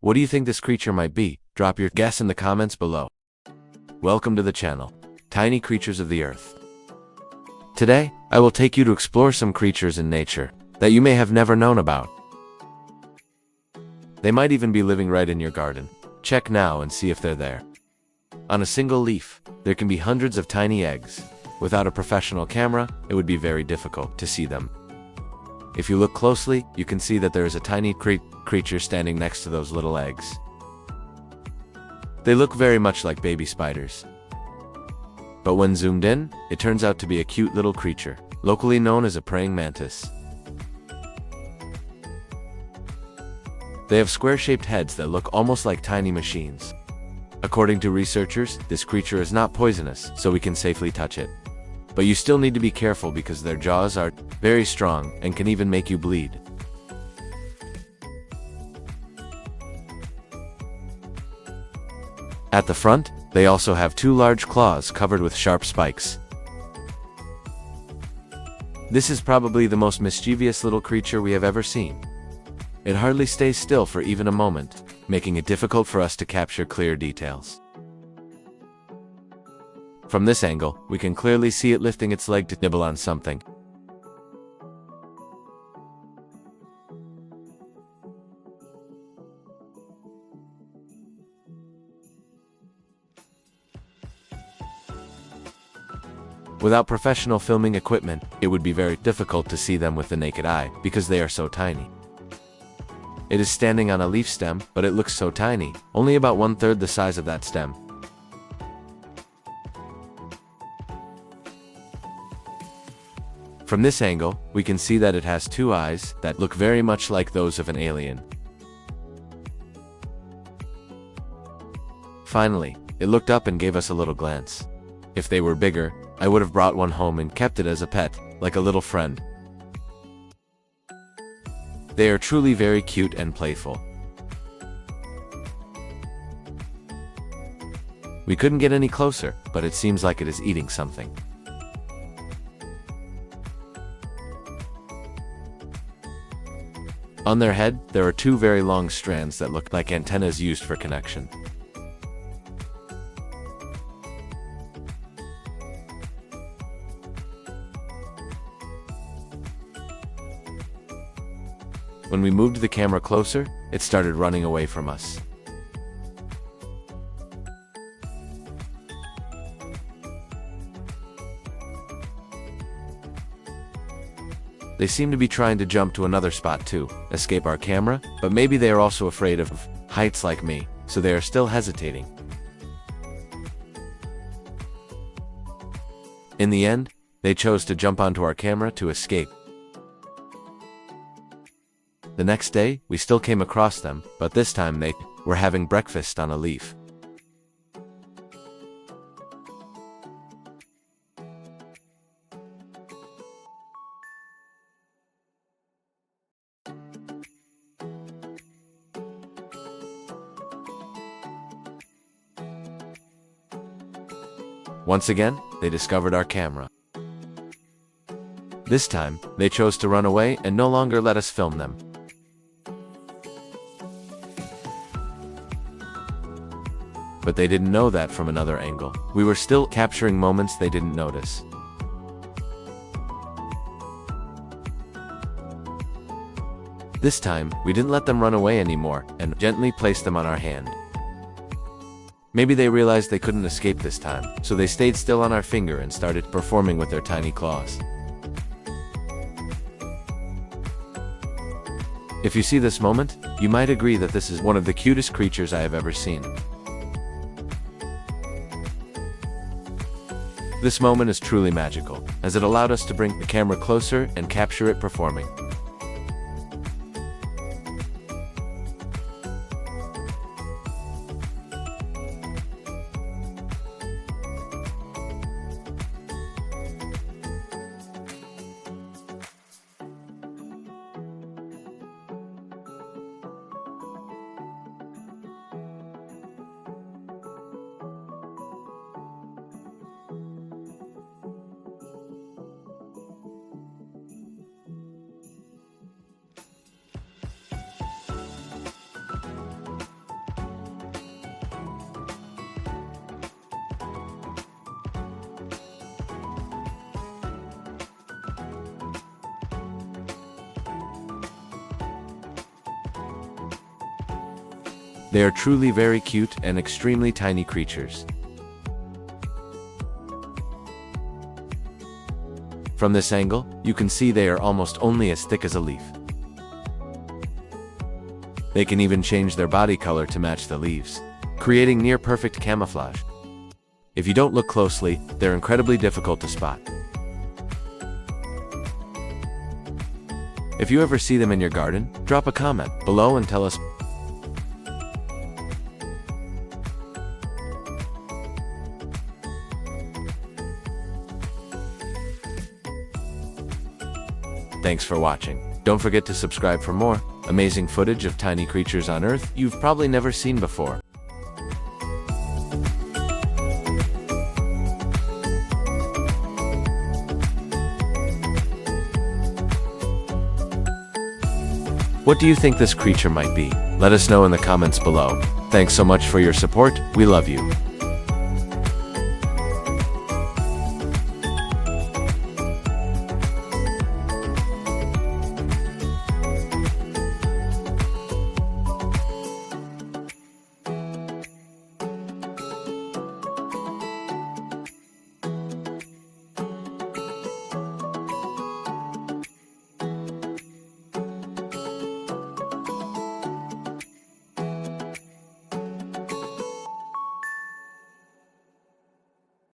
What do you think this creature might be? Drop your guess in the comments below. Welcome to the channel, Tiny Creatures of the Earth. Today, I will take you to explore some creatures in nature that you may have never known about. They might even be living right in your garden. Check now and see if they're there. On a single leaf, there can be hundreds of tiny eggs. Without a professional camera, it would be very difficult to see them. If you look closely, you can see that there is a tiny creature standing next to those little eggs. They look very much like baby spiders. But when zoomed in, it turns out to be a cute little creature, locally known as a praying mantis. They have square-shaped heads that look almost like tiny machines. According to researchers, this creature is not poisonous, so we can safely touch it. But you still need to be careful because their jaws are very strong and can even make you bleed. At the front, they also have two large claws covered with sharp spikes. This is probably the most mischievous little creature we have ever seen. It hardly stays still for even a moment, making it difficult for us to capture clear details. From this angle, we can clearly see it lifting its leg to nibble on something. Without professional filming equipment, it would be very difficult to see them with the naked eye because they are so tiny. It is standing on a leaf stem, but it looks so tiny, only about 1/3 the size of that stem. From this angle, we can see that it has two eyes that look very much like those of an alien. Finally, it looked up and gave us a little glance. If they were bigger, I would have brought one home and kept it as a pet, like a little friend. They are truly very cute and playful. We couldn't get any closer, but it seems like it is eating something. On their head, there are two very long strands that look like antennas used for connection. When we moved the camera closer, it started running away from us. They seem to be trying to jump to another spot to escape our camera, but maybe they are also afraid of heights like me, so they are still hesitating. In the end, they chose to jump onto our camera to escape. The next day, we still came across them, but this time they were having breakfast on a leaf. Once again, they discovered our camera. This time, they chose to run away and no longer let us film them. But they didn't know that from another angle. We were still capturing moments they didn't notice. This time, we didn't let them run away anymore and gently placed them on our hand. Maybe they realized they couldn't escape this time, so they stayed still on our finger and started performing with their tiny claws. If you see this moment, you might agree that this is one of the cutest creatures I have ever seen. This moment is truly magical, as it allowed us to bring the camera closer and capture it performing. They are truly very cute and extremely tiny creatures. From this angle, you can see they are almost only as thick as a leaf. They can even change their body color to match the leaves, creating near-perfect camouflage. If you don't look closely, they're incredibly difficult to spot. If you ever see them in your garden, drop a comment below and tell us. Thanks for watching. Don't forget to subscribe for more amazing footage of tiny creatures on Earth you've probably never seen before. What do you think this creature might be? Let us know in the comments below. Thanks so much for your support. We love you.